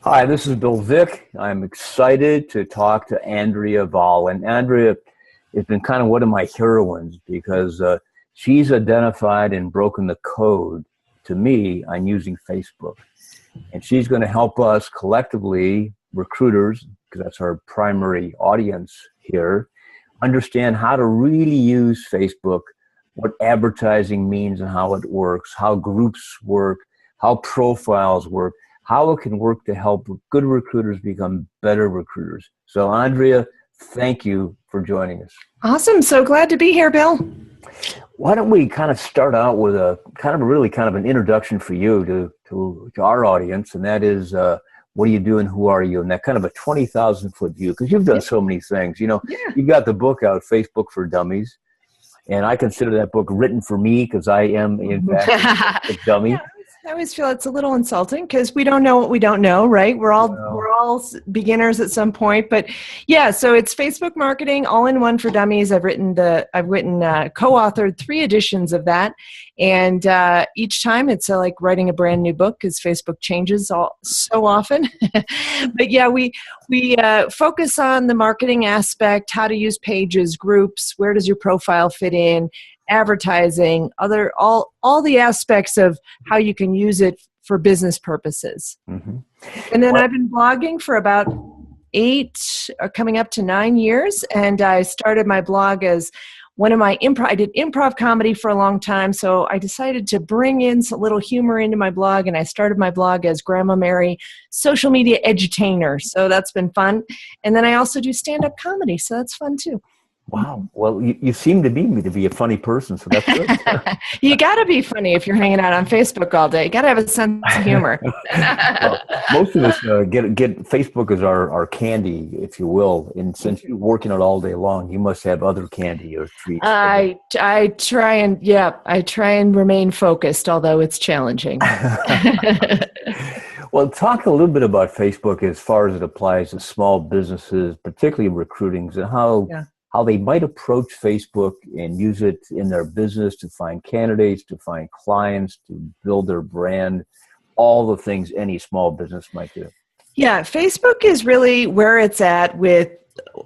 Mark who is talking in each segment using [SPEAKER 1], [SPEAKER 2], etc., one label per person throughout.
[SPEAKER 1] Hi, this is Bill Vick. I'm excited to talk to Andrea Vahl. And Andrea has been kind of one of my heroines because she's identified and broken the code to me on using Facebook. And she's going to help us collectively, recruiters, because that's our primary audience here, understand how to really use Facebook, what advertising means and how it works, how groups work, how profiles work, how it can work to help good recruiters become better recruiters. So Andrea, thank you for joining us.
[SPEAKER 2] Awesome. So glad to be here, Bill.
[SPEAKER 1] Why don't we kind of start out with a kind of an introduction for you to our audience, and that is what do you do and who are you? And that kind of a 20,000 foot view, because you've done so many things. You know, you got the book out, Facebook for Dummies, and I consider that book written for me because I am, in fact, a dummy.
[SPEAKER 2] Yeah. I always feel it's a little insulting because we don't know what we don't know, right? We're all beginners at some point, but yeah. So it's Facebook marketing, all in one for dummies. I've written co-authored 3 editions of that, and each time it's like writing a brand new book because Facebook changes so often. But yeah, we focus on the marketing aspect, how to use pages, groups, where does your profile fit in, advertising, all the aspects of how you can use it for business purposes. Mm-hmm. And then I've been blogging for about 8 or coming up to 9 years, and I started my blog as one of my I did improv comedy for a long time, so I decided to bring in a little humor into my blog, and I started my blog as Grandma Mary, social media edutainer. So that's been fun. And then I also do stand-up comedy, so that's fun too.
[SPEAKER 1] Wow. Well, you seem to be a funny person, so that's good.
[SPEAKER 2] You got to be funny if you're hanging out on Facebook all day. You got to have a sense of humor.
[SPEAKER 1] Well, most of us get Facebook as our candy, if you will. And since you're working it all day long, you must have other candy or treats.
[SPEAKER 2] I try and remain focused, although it's challenging.
[SPEAKER 1] Well, talk a little bit about Facebook as far as it applies to small businesses, particularly recruiting, and how they might approach Facebook and use it in their business to find candidates, to find clients, to build their brand, all the things any small business might do.
[SPEAKER 2] Yeah, Facebook is really where it's at with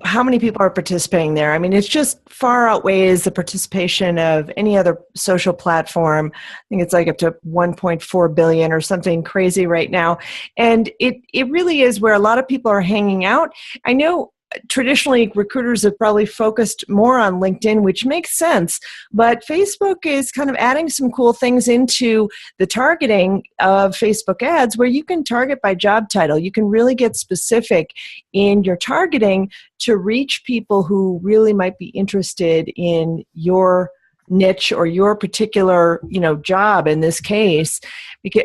[SPEAKER 2] how many people are participating there. I mean, it's just far outweighs the participation of any other social platform. I think it's like up to 1.4 billion or something crazy right now. And it really is where a lot of people are hanging out. I know traditionally, recruiters have probably focused more on LinkedIn, which makes sense, but Facebook is kind of adding some cool things into the targeting of Facebook ads where you can target by job title. You can really get specific in your targeting to reach people who really might be interested in your niche or your particular, job in this case.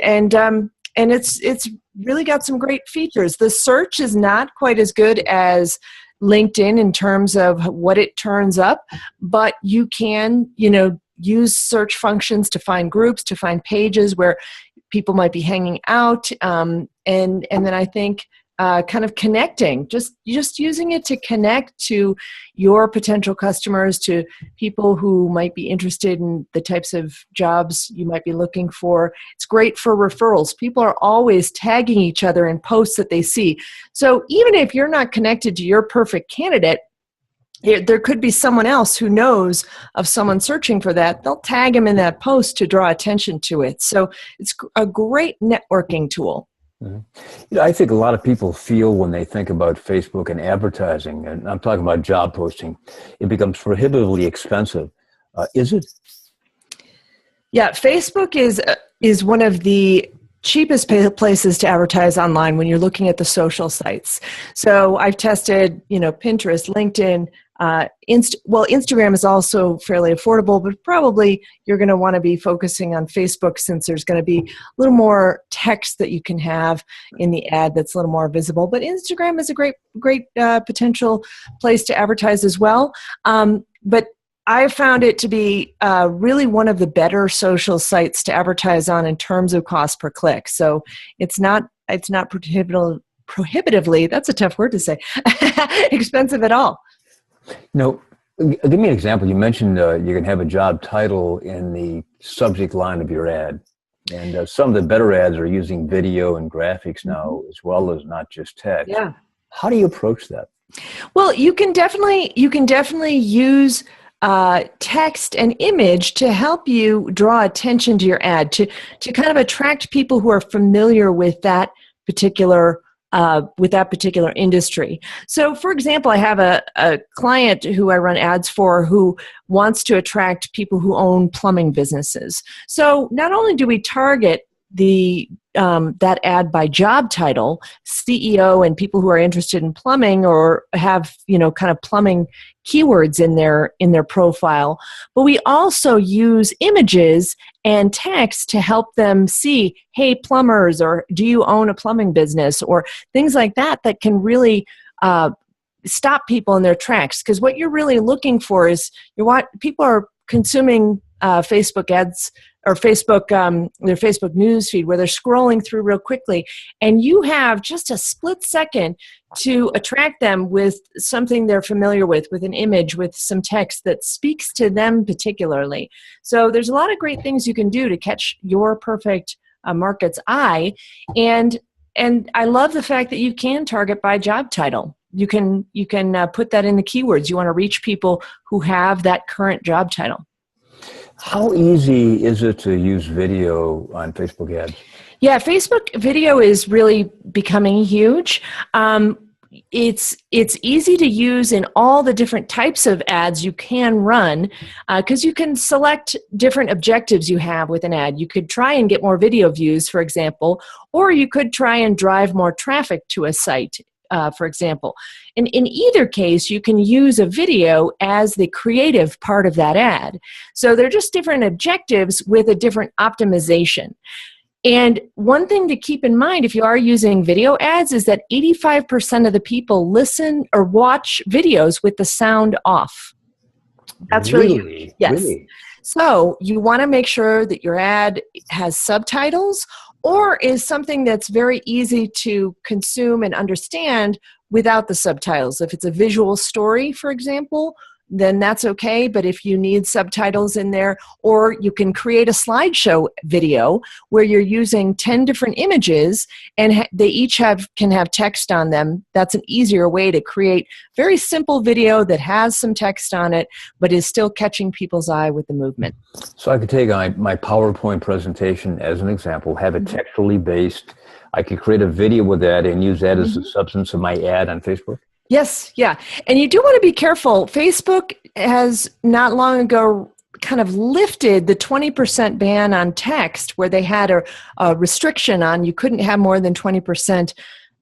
[SPEAKER 2] And it's really got some great features. The search is not quite as good as LinkedIn in terms of what it turns up, but you can, use search functions to find groups, to find pages where people might be hanging out. And then I think kind of connecting, just using it to connect to your potential customers, to people who might be interested in the types of jobs you might be looking for. It's great for referrals. People are always tagging each other in posts that they see. So even if you're not connected to your perfect candidate, there could be someone else who knows of someone searching for that. They'll tag them in that post to draw attention to it. So it's a great networking tool.
[SPEAKER 1] Mm-hmm. I think a lot of people feel when they think about Facebook and advertising, and I'm talking about job posting, it becomes prohibitively expensive. Is it?
[SPEAKER 2] Yeah, Facebook is one of the cheapest places to advertise online when you're looking at the social sites. So I've tested, Pinterest, LinkedIn, Instagram is also fairly affordable, but probably you're going to want to be focusing on Facebook since there's going to be a little more text that you can have in the ad that's a little more visible. But Instagram is a great potential place to advertise as well. But I found it to be really one of the better social sites to advertise on in terms of cost per click. So it's not prohibitively, that's a tough word to say, expensive at all.
[SPEAKER 1] Give me an example. You mentioned you can have a job title in the subject line of your ad. And some of the better ads are using video and graphics now, as well as not just text.
[SPEAKER 2] Yeah.
[SPEAKER 1] How do you approach that?
[SPEAKER 2] Well, you can definitely use text and image to help you draw attention to your ad, to kind of attract people who are familiar with that particular industry. So, for example, I have a client who I run ads for who wants to attract people who own plumbing businesses. So, not only do we target that ad by job title, CEO, and people who are interested in plumbing or have kind of plumbing keywords in their profile, but we also use images and text to help them see, hey, plumbers, or do you own a plumbing business, or things like that can really stop people in their tracks. Because what you're really looking for is people are consuming Facebook ads or their Facebook news feed, where they're scrolling through real quickly, and you have just a split second to attract them with something they're familiar with an image, with some text that speaks to them particularly. So there's a lot of great things you can do to catch your perfect market's eye, and I love the fact that you can target by job title. You can put that in the keywords. You want to reach people who have that current job title.
[SPEAKER 1] How easy is it to use video on Facebook ads?
[SPEAKER 2] Yeah, Facebook video is really becoming huge. It's easy to use in all the different types of ads you can run, because you can select different objectives you have with an ad. You could try and get more video views, for example, or you could try and drive more traffic to a site, for example. And in either case, you can use a video as the creative part of that ad. So they're just different objectives with a different optimization. And one thing to keep in mind if you are using video ads is that 85% of the people listen or watch videos with the sound off. That's really huge. Yes. Really? So you want to make sure that your ad has subtitles or is something that's very easy to consume and understand without the subtitles. If it's a visual story, for example, then that's okay. But if you need subtitles in there, or you can create a slideshow video where you're using 10 different images and they each can have text on them. That's an easier way to create very simple video that has some text on it, but is still catching people's eye with the movement.
[SPEAKER 1] So I could take my PowerPoint presentation as an example, have it textually based. I could create a video with that and use that as the substance of my ad on Facebook.
[SPEAKER 2] Yes, yeah. And you do want to be careful. Facebook has not long ago kind of lifted the 20% ban on text, where they had a restriction on you couldn't have more than 20%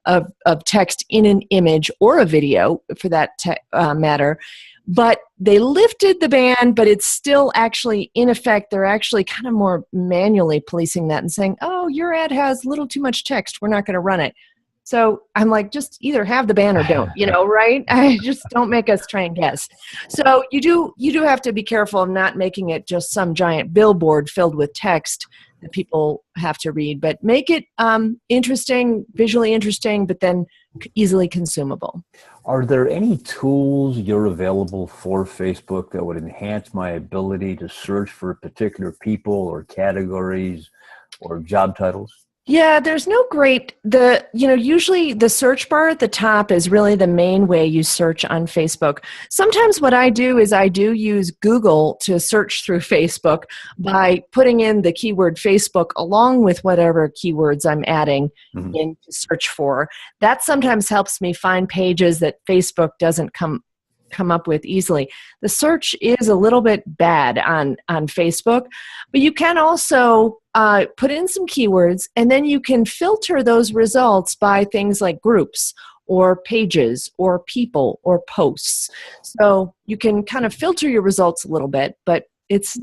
[SPEAKER 2] of text in an image or a video, for that matter. But they lifted the ban, but it's still actually in effect. They're actually kind of more manually policing that and saying, oh, your ad has a little too much text, we're not going to run it. So I'm like, just either have the ban or don't, right? I just don't make us try and guess. So you do have to be careful of not making it just some giant billboard filled with text that people have to read, but make it interesting, visually interesting, but then easily consumable.
[SPEAKER 1] Are there any tools you're available for Facebook that would enhance my ability to search for particular people or categories or job titles?
[SPEAKER 2] Yeah, there's no great, usually the search bar at the top is really the main way you search on Facebook. Sometimes what I do is I do use Google to search through Facebook by putting in the keyword Facebook along with whatever keywords I'm adding in to search for. That sometimes helps me find pages that Facebook doesn't come up with easily. The search is a little bit bad on Facebook, but you can also put in some keywords, and then you can filter those results by things like groups or pages or people or posts. So you can kind of filter your results a little bit, but it's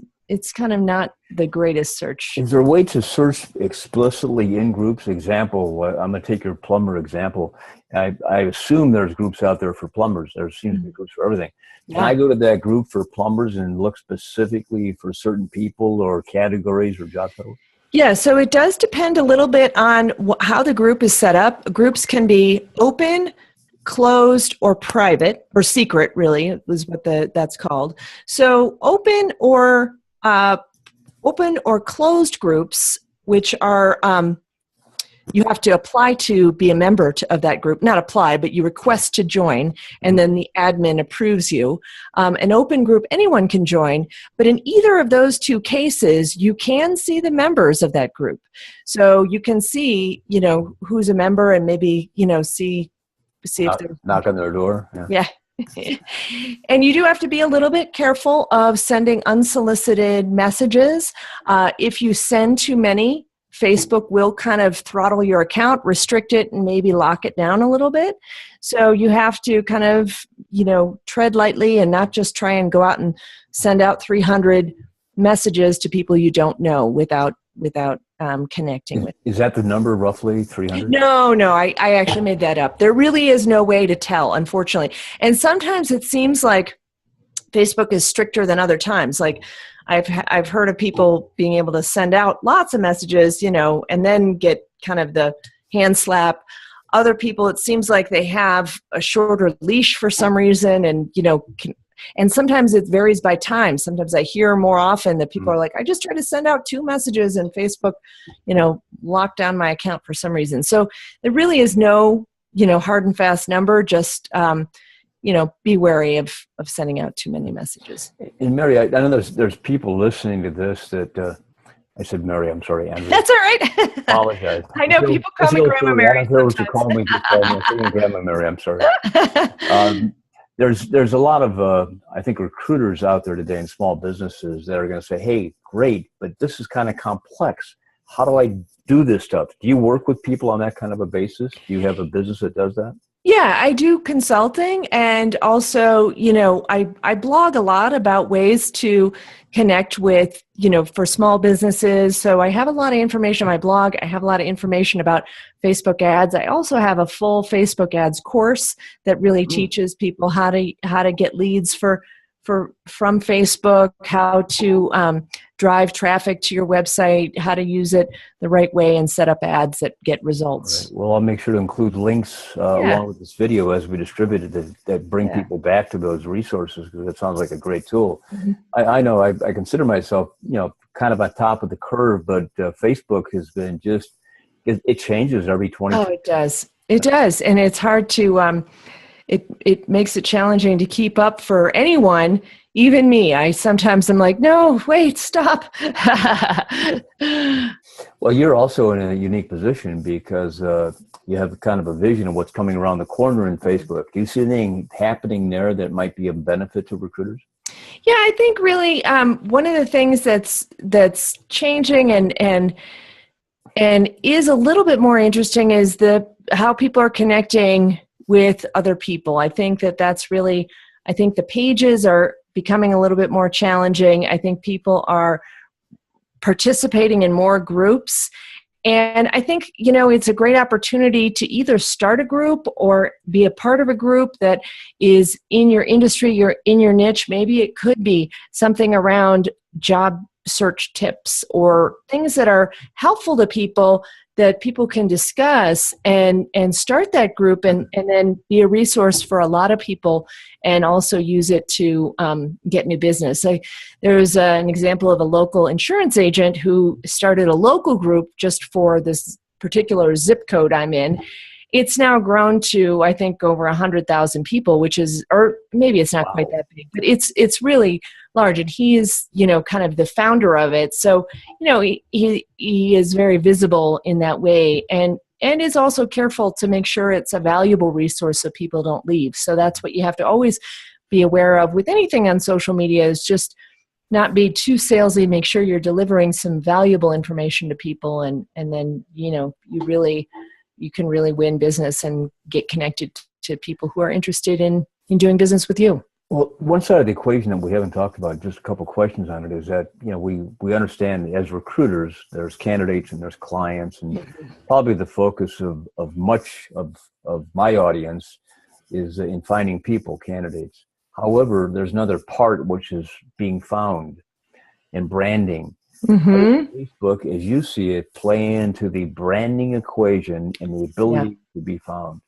[SPEAKER 2] kind of not the greatest search.
[SPEAKER 1] Is there a way to search explicitly in groups? Example, I'm going to take your plumber example. I assume there's groups out there for plumbers. There seems to be groups for everything. Can I go to that group for plumbers and look specifically for certain people or categories or job titles?
[SPEAKER 2] Yeah, so it does depend a little bit on how the group is set up. Groups can be open, closed, or private, or secret, really, is what that's called. So open or closed groups which are you have to apply to be a member of that group. Not apply, but you request to join, and then the admin approves you. An open group, anyone can join, but in either of those two cases, you can see the members of that group. So you can see, who's a member, and maybe, see if they're...
[SPEAKER 1] Knock on their door.
[SPEAKER 2] Yeah. And you do have to be a little bit careful of sending unsolicited messages. If you send too many, Facebook will kind of throttle your account, restrict it, and maybe lock it down a little bit. So you have to kind of, tread lightly and not just try and go out and send out 300 messages to people you don't know without connecting with.
[SPEAKER 1] Is that the number, roughly 300?
[SPEAKER 2] No, I actually made that up. There really is no way to tell, unfortunately. And sometimes it seems like Facebook is stricter than other times. Like I've heard of people being able to send out lots of messages, and then get kind of the hand slap. Other people, it seems like they have a shorter leash for some reason, and and sometimes it varies by time. Sometimes I hear more often that people are like, I just tried to send out 2 messages and Facebook, locked down my account for some reason. So there really is no, hard and fast number. Just be wary of sending out too many messages.
[SPEAKER 1] And Mary, I know there's people listening to this that I said Mary, I'm sorry, Andrea.
[SPEAKER 2] That's all right.
[SPEAKER 1] Apologize.
[SPEAKER 2] I know people call me Grandma Mary.
[SPEAKER 1] I don't know what you call me. Grandma Mary, I'm sorry. There's a lot of I think recruiters out there today in small businesses that are going to say, hey, great, but this is kind of complex. How do I do this stuff? Do you work with people on that kind of a basis? Do you have a business that does that?
[SPEAKER 2] Yeah, I do consulting, and also, I blog a lot about ways to connect with, for small businesses. So I have a lot of information on my blog. I have a lot of information about Facebook ads. I also have a full Facebook ads course that really teaches people how to get leads from Facebook, how to drive traffic to your website, how to use it the right way and set up ads that get results.
[SPEAKER 1] Right. Well, I'll make sure to include links along with this video as we distribute it that bring people back to those resources, because it sounds like a great tool. Mm-hmm. I know I consider myself, kind of on top of the curve, but Facebook has been it changes every 20
[SPEAKER 2] Oh, it does. It does. And it's hard to, it makes it challenging to keep up for anyone, even me. Sometimes I'm like, no, wait, stop.
[SPEAKER 1] Well, you're also in a unique position because you have kind of a vision of what's coming around the corner in Facebook. Do you see anything happening there that might be a benefit to recruiters?
[SPEAKER 2] Yeah, I think really one of the things that's changing and is a little bit more interesting is how people are connecting with other people. I think that's really, the pages are becoming a little bit more challenging. I think people are participating in more groups. And I think, it's a great opportunity to either start a group or be a part of a group that is in your industry, you're in your niche. Maybe it could be something around job search tips or things that are helpful to people that people can discuss and start that group and then be a resource for a lot of people and also use it to get new business. There's an example of a local insurance agent who started a local group just for this particular zip code I'm in. It's now grown to, I think, over 100,000 people, which is, or maybe it's not quite that big, but it's really large. And he is, kind of the founder of it. So, he is very visible in that way and is also careful to make sure it's a valuable resource so people don't leave. So that's what you have to always be aware of with anything on social media, is just not be too salesy, make sure you're delivering some valuable information to people. And then, you can really win business and get connected to people who are interested in doing business with you.
[SPEAKER 1] Well, one side of the equation that we haven't talked about, just a couple questions on it, is that, we understand as recruiters, there's candidates and there's clients, and probably the focus of much of my audience is in finding people, candidates. However, there's another part which is being found and branding. Mm-hmm. Facebook, as you see it, play into the branding equation and the ability to be found.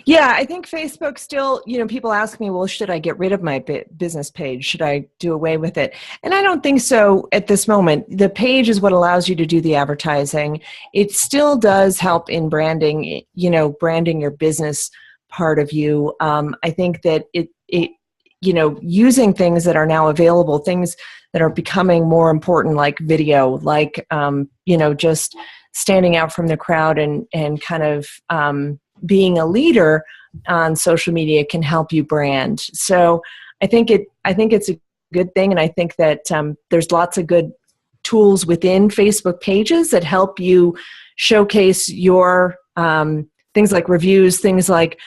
[SPEAKER 2] Yeah, I think Facebook still, people ask me, well, should I get rid of my business page? Should I do away with it? And I don't think so at this moment. The page is what allows you to do the advertising. It still does help in branding, branding your business part of you. I think that it using things that are now available, things that are becoming more important, like video, like, just standing out from the crowd and kind of being a leader on social media can help you brand. So I think it's a good thing. And I think that there's lots of good tools within Facebook pages that help you showcase your things like reviews, things like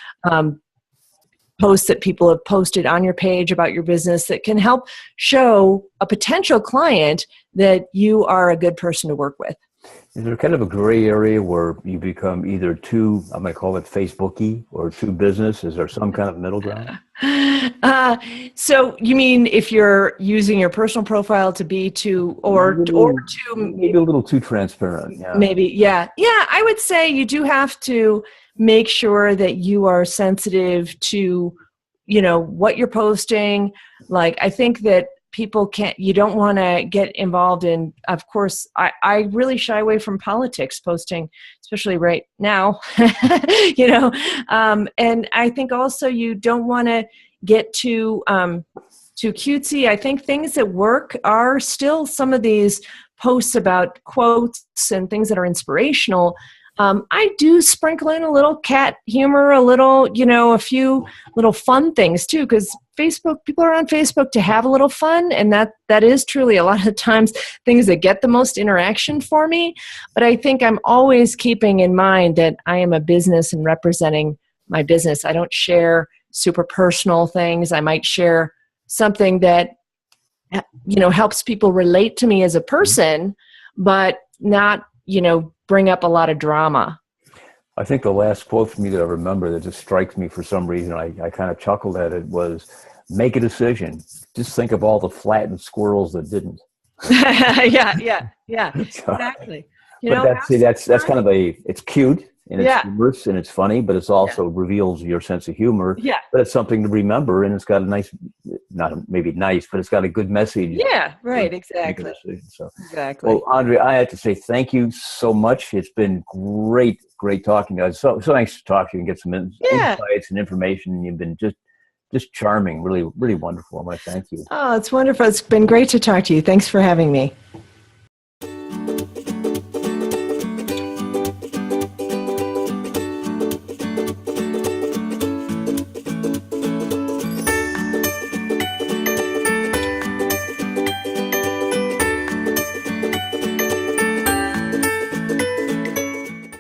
[SPEAKER 2] posts that people have posted on your page about your business that can help show a potential client that you are a good person to work with.
[SPEAKER 1] Is there kind of a gray area where you become either too, I'm going to call it Facebooky, or too business? Is there some kind of middle ground?
[SPEAKER 2] So you mean if you're using your personal profile to be too, or to
[SPEAKER 1] maybe a little too transparent? Yeah.
[SPEAKER 2] Maybe, yeah. I would say you do have to make sure that you are sensitive to, what you're posting. Like, I think that you don't want to get involved in, of course, I really shy away from politics posting, especially right now, and I think also you don't want to get too cutesy. I think things that work are still some of these posts about quotes and things that are inspirational. I do sprinkle in a little cat humor, a little, a few little fun things too, because people are on Facebook to have a little fun, and that is truly a lot of times things that get the most interaction for me. But I think I'm always keeping in mind that I am a business and representing my business. I don't share super personal things. I might share something that helps people relate to me as a person, but not bring up a lot of drama.
[SPEAKER 1] I think the last quote from you that I remember that just strikes me for some reason, I kind of chuckled at it, was, make a decision. Just think of all the flattened squirrels that didn't.
[SPEAKER 2] Yeah, exactly.
[SPEAKER 1] But that's kind of it's cute, and it's humorous, and it's funny, but it's also reveals your sense of humor.
[SPEAKER 2] Yeah.
[SPEAKER 1] But it's something to remember, and it's got a nice, maybe nice, but it's got a good message.
[SPEAKER 2] Yeah, right, exactly. Exactly.
[SPEAKER 1] Well, Andrea, I have to say thank you so much. It's been great talking to you. So nice to talk to you and get some insights and information. And you've been just charming, really, really wonderful. I want to thank you.
[SPEAKER 2] Oh, it's wonderful. It's been great to talk to you. Thanks for having me.